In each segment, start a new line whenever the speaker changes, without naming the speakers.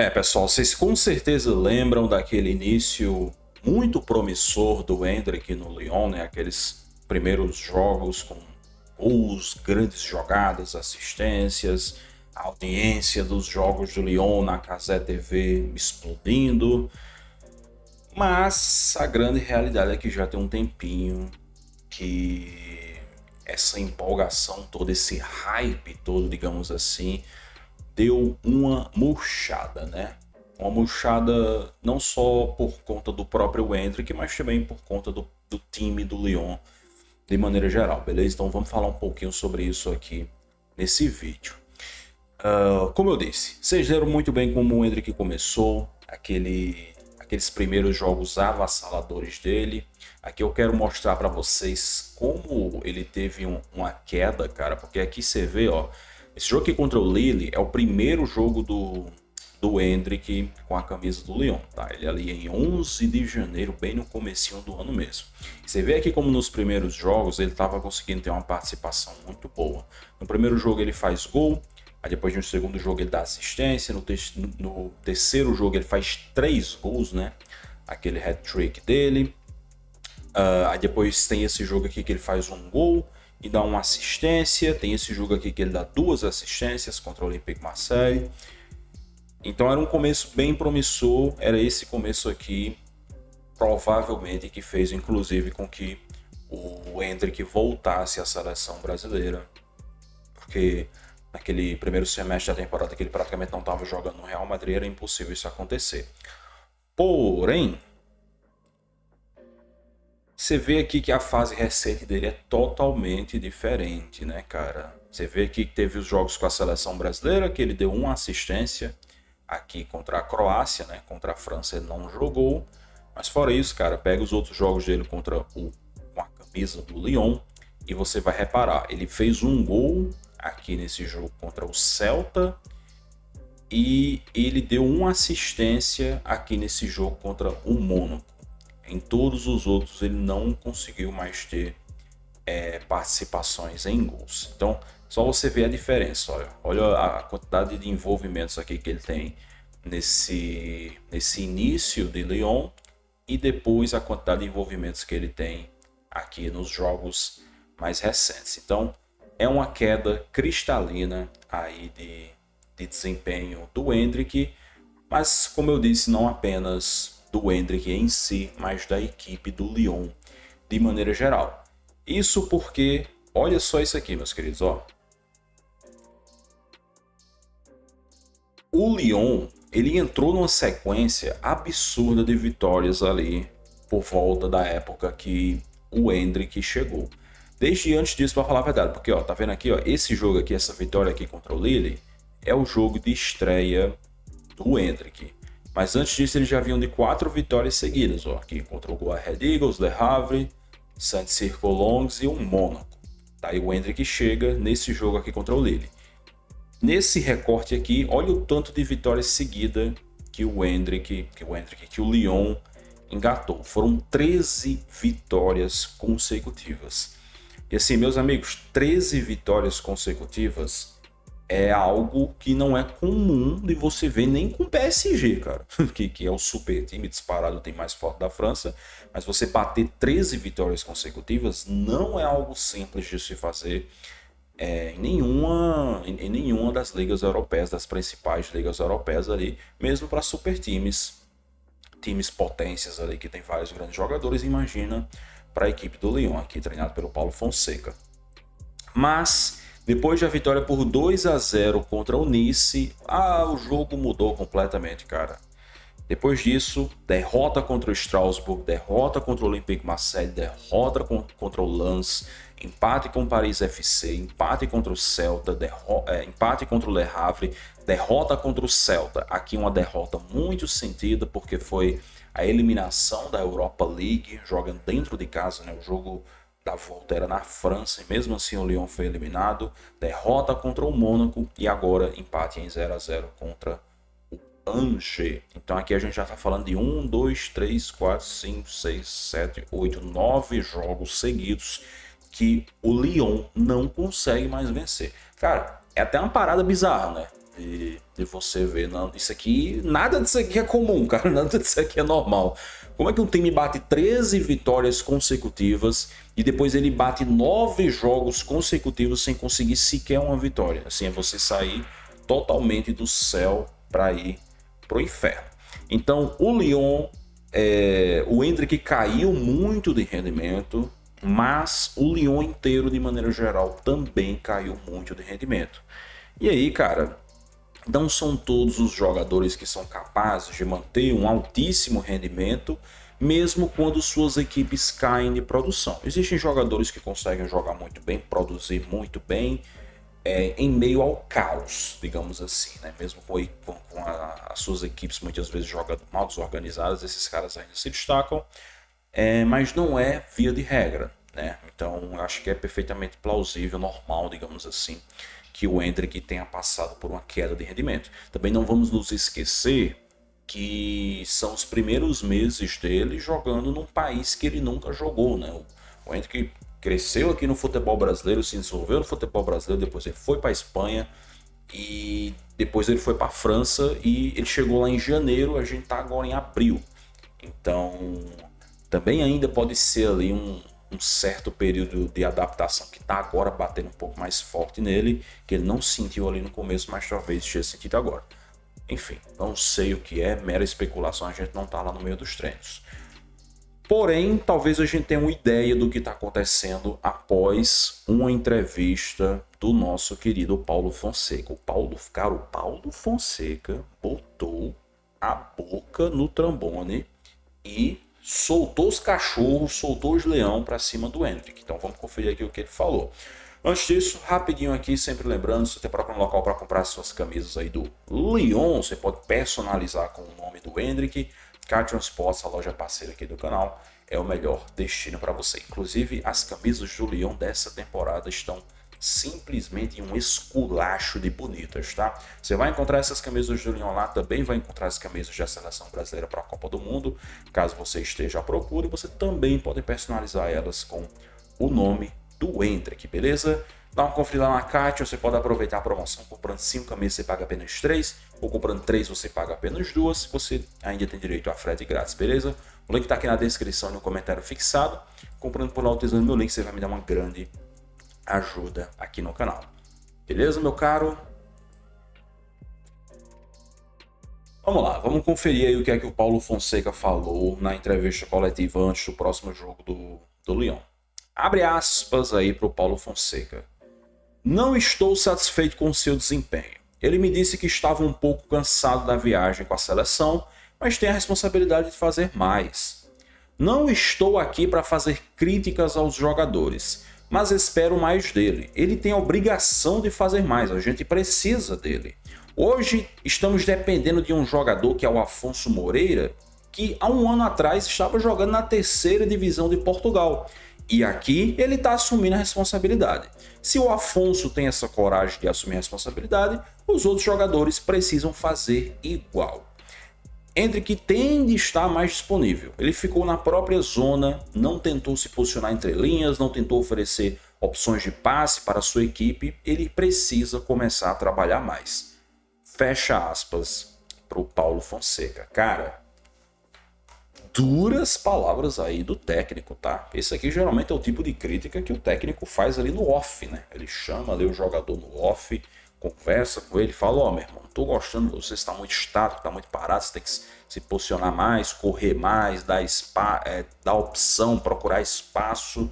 Pessoal, vocês com certeza lembram daquele início muito promissor do Endrick no Lyon, né? Aqueles primeiros jogos com gols, grandes jogadas, assistências, a audiência dos jogos do Lyon na Casé TV explodindo. Mas a grande realidade é que já tem um tempinho que essa empolgação toda, esse hype todo, digamos assim, deu uma murchada, né? Uma murchada não só por conta do próprio Endrick, mas também por conta do time do Lyon de maneira geral, beleza? Então vamos falar um pouquinho sobre isso aqui nesse vídeo. Como eu disse, vocês leram muito bem como o Endrick começou, aqueles primeiros jogos avassaladores dele. Aqui eu quero mostrar para vocês como ele teve uma queda, cara, porque aqui você vê, ó, esse jogo aqui contra o Lille é o primeiro jogo do Endrick com a camisa do Lyon, tá? Ele ali em 11 de janeiro, bem no comecinho do ano mesmo. Você vê aqui como nos primeiros jogos ele estava conseguindo ter uma participação muito boa. No primeiro jogo ele faz gol, aí depois no segundo jogo ele dá assistência, no terceiro jogo ele faz 3 gols, né? Aquele hat-trick dele. Aí depois tem esse jogo aqui que ele faz um gol e dá uma assistência. Tem esse jogo aqui que ele dá 2 assistências contra o Olympique Marseille. Então era um começo bem promissor, era esse começo aqui, provavelmente, que fez inclusive com que o Endrick voltasse à seleção brasileira. Porque naquele primeiro semestre da temporada que ele praticamente não estava jogando no Real Madrid, era impossível isso acontecer. Porém, você vê aqui que a fase recente dele é totalmente diferente, né, cara? Você vê aqui que teve os jogos com a seleção brasileira, que ele deu uma assistência aqui contra a Croácia, né? Contra a França ele não jogou. Mas fora isso, cara, pega os outros jogos dele com a camisa do Lyon e você vai reparar, ele fez um gol aqui nesse jogo contra o Celta e ele deu uma assistência aqui nesse jogo contra o Mônaco. Em todos os outros ele não conseguiu mais ter participações em gols. Então, só você vê a diferença. Olha a quantidade de envolvimentos aqui que ele tem nesse início de Lyon e depois a quantidade de envolvimentos que ele tem aqui nos jogos mais recentes. Então, é uma queda cristalina aí de desempenho do Endrick, mas como eu disse, não apenas do Endrick em si, mas da equipe do Lyon de maneira geral. Isso porque, olha só isso aqui, meus queridos, ó. O Lyon, ele entrou numa sequência absurda de vitórias ali por volta da época que o Endrick chegou. Desde antes disso, para falar a verdade, porque ó, tá vendo aqui, ó, esse jogo aqui, essa vitória aqui contra o Lille, é o jogo de estreia do Endrick. Mas antes disso, eles já vinham de 4 vitórias seguidas, ó, aqui contra o Go Ahead Eagles, Le Havre, Saint-Cyr-Colongs e o Mônaco. Tá? E o Endrick chega nesse jogo aqui contra o Lille. Nesse recorte aqui, olha o tanto de vitórias seguidas que o Lyon engatou. Foram 13 vitórias consecutivas. E assim, meus amigos, 13 vitórias consecutivas é algo que não é comum de você ver nem com o PSG, cara. que é o super time disparado, o time mais forte da França. Mas você bater 13 vitórias consecutivas não é algo simples de se fazer em nenhuma das ligas europeias, das principais ligas europeias ali, mesmo para super times potências ali que tem vários grandes jogadores. Imagina para a equipe do Lyon, aqui treinado pelo Paulo Fonseca. Mas depois da vitória por 2-0 contra o Nice, o jogo mudou completamente, cara. Depois disso, derrota contra o Strasbourg, derrota contra o Olympique Marseille, derrota contra o Lens, empate com o Paris FC, empate contra o Celta, empate contra o Le Havre, derrota contra o Celta. Aqui uma derrota muito sentida, porque foi a eliminação da Europa League, jogando dentro de casa, né? O jogo da volta era na França e mesmo assim o Lyon foi eliminado. Derrota contra o Mônaco e agora empate em 0-0 contra o Angers. Então aqui a gente já está falando de 1, 2, 3, 4, 5, 6, 7, 8, 9 jogos seguidos que o Lyon não consegue mais vencer. Cara, é até uma parada bizarra, né? de você ver. Não, isso aqui, nada disso aqui é comum, cara. Nada disso aqui é normal. Como é que um time bate 13 vitórias consecutivas e depois ele bate 9 jogos consecutivos sem conseguir sequer uma vitória? Assim, é você sair totalmente do céu para ir pro inferno. Então, o Lyon, o Endrick caiu muito de rendimento, mas o Lyon inteiro, de maneira geral, também caiu muito de rendimento. E aí, cara, não são todos os jogadores que são capazes de manter um altíssimo rendimento, mesmo quando suas equipes caem de produção. Existem jogadores que conseguem jogar muito bem, produzir muito bem, em meio ao caos, digamos assim, né? Mesmo com as suas equipes muitas vezes jogando mal desorganizadas, esses caras ainda se destacam, mas não é via de regra, né? Então acho que é perfeitamente plausível, normal, digamos assim, que o Endrick tenha passado por uma queda de rendimento. Também não vamos nos esquecer que são os primeiros meses dele jogando num país que ele nunca jogou, né? O Endrick cresceu aqui no futebol brasileiro, se desenvolveu no futebol brasileiro, depois ele foi para a Espanha e depois ele foi para a França e ele chegou lá em janeiro, a gente está agora em abril. Então, também ainda pode ser ali um certo período de adaptação que está agora batendo um pouco mais forte nele, que ele não sentiu ali no começo, mas talvez esteja sentido agora. Enfim, não sei o que é, mera especulação, a gente não está lá no meio dos treinos. Porém, talvez a gente tenha uma ideia do que está acontecendo após uma entrevista do nosso querido Paulo Fonseca. O Paulo Fonseca botou a boca no trombone e soltou os cachorros, soltou os leão para cima do Endrick. Então vamos conferir aqui o que ele falou. Antes disso, rapidinho aqui, sempre lembrando, se você procura um local para comprar suas camisas aí do Lyon, você pode personalizar com o nome do Endrick. Cartron Sports, a loja parceira aqui do canal, é o melhor destino para você. Inclusive, as camisas do Lyon dessa temporada estão simplesmente um esculacho de bonitas, tá? Você vai encontrar essas camisas do Lyon lá, também vai encontrar as camisas da seleção brasileira para a Copa do Mundo, caso você esteja à procura, e você também pode personalizar elas com o nome do Endrick, beleza? Dá uma conferida lá na Cartron, você pode aproveitar a promoção, comprando 5 camisas você paga apenas 3, ou comprando 3 você paga apenas 2, você ainda tem direito a frete grátis, beleza? O link está aqui na descrição e no comentário fixado. Comprando por lá, utilizando meu link, você vai me dar uma grande ajuda aqui no canal. Beleza, meu caro? Vamos lá, vamos conferir aí o que é que o Paulo Fonseca falou na entrevista coletiva antes do próximo jogo do Lyon. Abre aspas aí para o Paulo Fonseca. Não estou satisfeito com o seu desempenho. Ele me disse que estava um pouco cansado da viagem com a seleção, mas tem a responsabilidade de fazer mais. Não estou aqui para fazer críticas aos jogadores, mas espero mais dele. Ele tem a obrigação de fazer mais, a gente precisa dele. Hoje estamos dependendo de um jogador que é o Afonso Moreira, que há um ano atrás estava jogando na 3ª divisão de Portugal. E aqui ele está assumindo a responsabilidade. Se o Afonso tem essa coragem de assumir a responsabilidade, os outros jogadores precisam fazer igual. Endrick tem de estar mais disponível. Ele ficou na própria zona, não tentou se posicionar entre linhas, não tentou oferecer opções de passe para a sua equipe. Ele precisa começar a trabalhar mais. Fecha aspas para o Paulo Fonseca. Cara, duras palavras aí do técnico, tá? Esse aqui geralmente é o tipo de crítica que o técnico faz ali no off, né? Ele chama ali o jogador no off, conversa com ele, fala, ó, meu irmão, não tô gostando, você está muito estático, está muito parado, você tem que se posicionar mais, correr mais, dar opção, procurar espaço.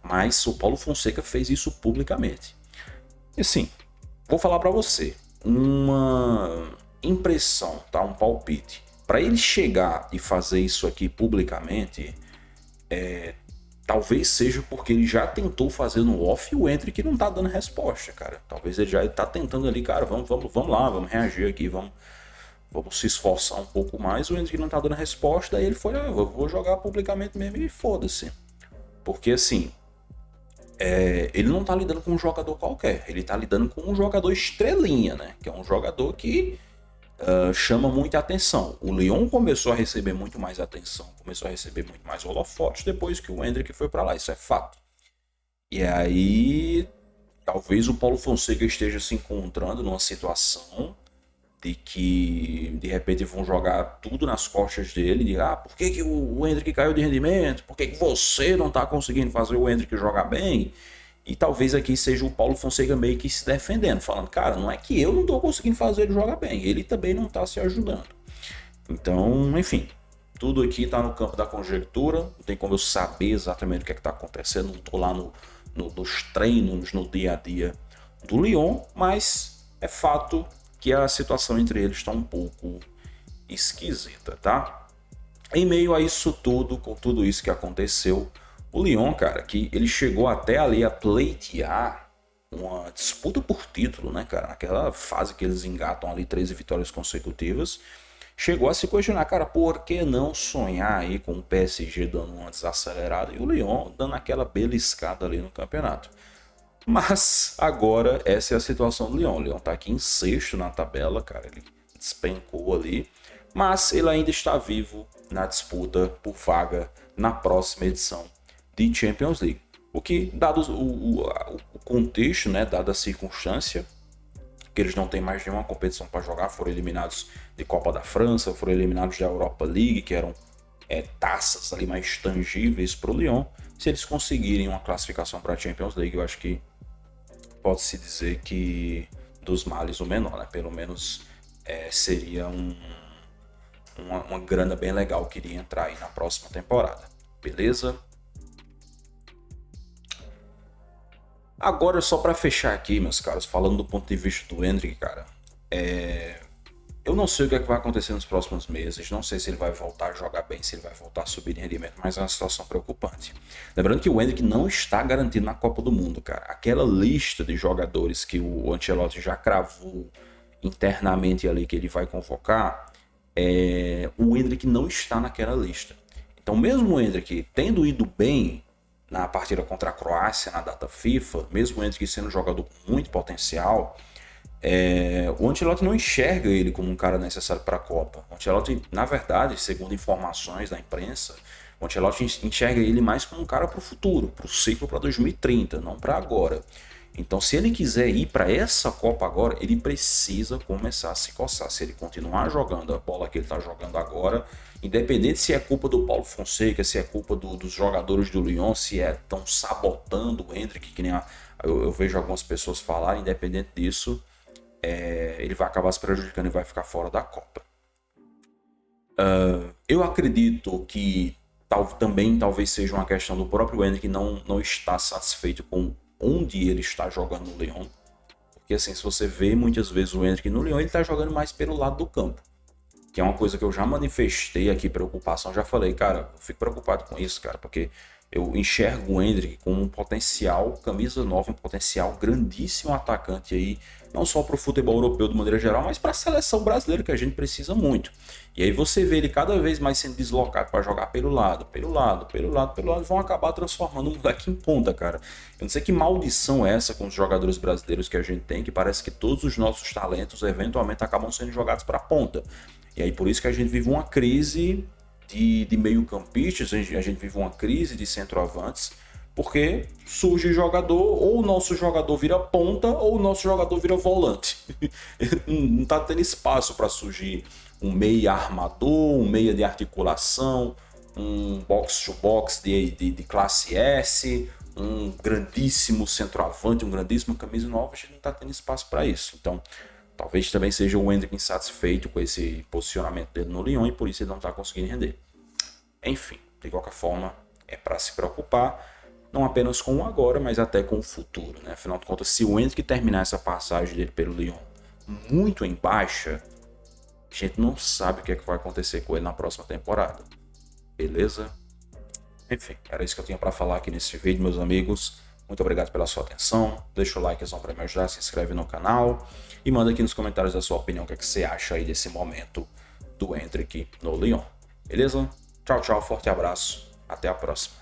Mas o Paulo Fonseca fez isso publicamente. E assim, vou falar para você, uma impressão, tá? Um palpite. Para ele chegar e fazer isso aqui publicamente, talvez seja porque ele já tentou fazer no off e o Endrick não tá dando resposta, cara. Talvez ele já tá tentando ali, cara, vamos lá, vamos reagir aqui, vamos se esforçar um pouco mais. O Endrick não tá dando resposta, daí ele foi, eu vou jogar publicamente mesmo e foda-se. Porque assim, ele não tá lidando com um jogador qualquer, ele tá lidando com um jogador estrelinha, né? Que é um jogador que chama muita atenção. O Lyon começou a receber muito mais atenção, começou a receber muito mais holofotes depois que o Endrick foi para lá, isso é fato. E aí talvez o Paulo Fonseca esteja se encontrando numa situação de que de repente vão jogar tudo nas costas dele, de por que, que o Endrick caiu de rendimento? Por que, que você não está conseguindo fazer o Endrick jogar bem? E talvez aqui seja o Paulo Fonseca meio que se defendendo, falando, cara, não é que eu não estou conseguindo fazer ele jogar bem, ele também não está se ajudando. Então, enfim, tudo aqui está no campo da conjectura, não tem como eu saber exatamente o que está acontecendo, não estou lá nos treinos, no dia a dia do Lyon, mas é fato que a situação entre eles está um pouco esquisita, tá? Em meio a isso tudo, com tudo isso que aconteceu, o Lyon, cara, que ele chegou até ali a pleitear uma disputa por título, né, cara? Naquela fase que eles engatam ali 13 vitórias consecutivas, chegou a se questionar, cara, por que não sonhar aí com o PSG dando uma desacelerada e o Lyon dando aquela beliscada ali no campeonato? Mas agora essa é a situação do Lyon. O Lyon tá aqui em sexto na tabela, cara. Ele despencou ali. Mas ele ainda está vivo na disputa por vaga na próxima edição de Champions League. O que, dado o contexto, né, dada a circunstância, que eles não têm mais nenhuma competição para jogar, foram eliminados de Copa da França, foram eliminados da Europa League, que eram taças ali mais tangíveis para o Lyon. Se eles conseguirem uma classificação para a Champions League, eu acho que pode-se dizer que dos males o menor, né? Pelo menos seria uma grana bem legal que iria entrar aí na próxima temporada. Beleza? Agora, só para fechar aqui, meus caros, falando do ponto de vista do Endrick, cara, eu não sei o que é que vai acontecer nos próximos meses, não sei se ele vai voltar a jogar bem, se ele vai voltar a subir de rendimento, mas é uma situação preocupante. Lembrando que o Endrick não está garantido na Copa do Mundo, cara. Aquela lista de jogadores que o Ancelotti já cravou internamente ali que ele vai convocar, o Endrick não está naquela lista. Então mesmo o Endrick tendo ido bem na partida contra a Croácia na data FIFA, mesmo o Endrick sendo um jogador com muito potencial, o Ancelotti não enxerga ele como um cara necessário para a Copa. O Ancelotti, na verdade, segundo informações da imprensa, o Ancelotti enxerga ele mais como um cara para o futuro, para o ciclo para 2030, não para agora. Então, se ele quiser ir para essa Copa agora, ele precisa começar a se coçar. Se ele continuar jogando a bola que ele está jogando agora, independente se é culpa do Paulo Fonseca, se é culpa dos jogadores do Lyon, se estão sabotando o Endrick, que nem eu vejo algumas pessoas falarem, independente disso, ele vai acabar se prejudicando e vai ficar fora da Copa. Eu acredito que também talvez seja uma questão do próprio Endrick não estar satisfeito com onde ele está jogando no Lyon. Porque assim, se você vê muitas vezes o Endrick no Lyon, ele está jogando mais pelo lado do campo. Que é uma coisa que eu já manifestei aqui, preocupação. Já falei, cara, eu fico preocupado com isso, cara, porque eu enxergo o Endrick como um potencial camisa 9, um potencial grandíssimo atacante aí, não só para o futebol europeu de maneira geral, mas para a seleção brasileira, que a gente precisa muito. E aí você vê ele cada vez mais sendo deslocado para jogar pelo lado, vão acabar transformando o moleque em ponta, cara. Eu não sei que maldição é essa com os jogadores brasileiros que a gente tem, que parece que todos os nossos talentos eventualmente acabam sendo jogados para a ponta. E aí por isso que a gente vive uma crise de meio-campistas, a gente vive uma crise de centroavantes, porque surge jogador, ou o nosso jogador vira ponta, ou o nosso jogador vira volante. Não tá tendo espaço para surgir um meia armador, um meia de articulação, um box-to-box de classe S, um grandíssimo centroavante, um grandíssimo camisa nova. A gente não tá tendo espaço para isso. Então, talvez também seja o Endrick insatisfeito com esse posicionamento dele no Lyon e por isso ele não está conseguindo render. Enfim, de qualquer forma, é para se preocupar, não apenas com o agora, mas até com o futuro, né? Afinal de contas, se o Endrick terminar essa passagem dele pelo Lyon muito em baixa, a gente não sabe o que é que vai acontecer com ele na próxima temporada. Beleza? Enfim, era isso que eu tinha para falar aqui nesse vídeo, meus amigos. Muito obrigado pela sua atenção. Deixa o like para me ajudar, se inscreve no canal e manda aqui nos comentários a sua opinião, o que é que você acha aí desse momento do Endrick no Lyon. Beleza? Tchau, tchau, forte abraço. Até a próxima.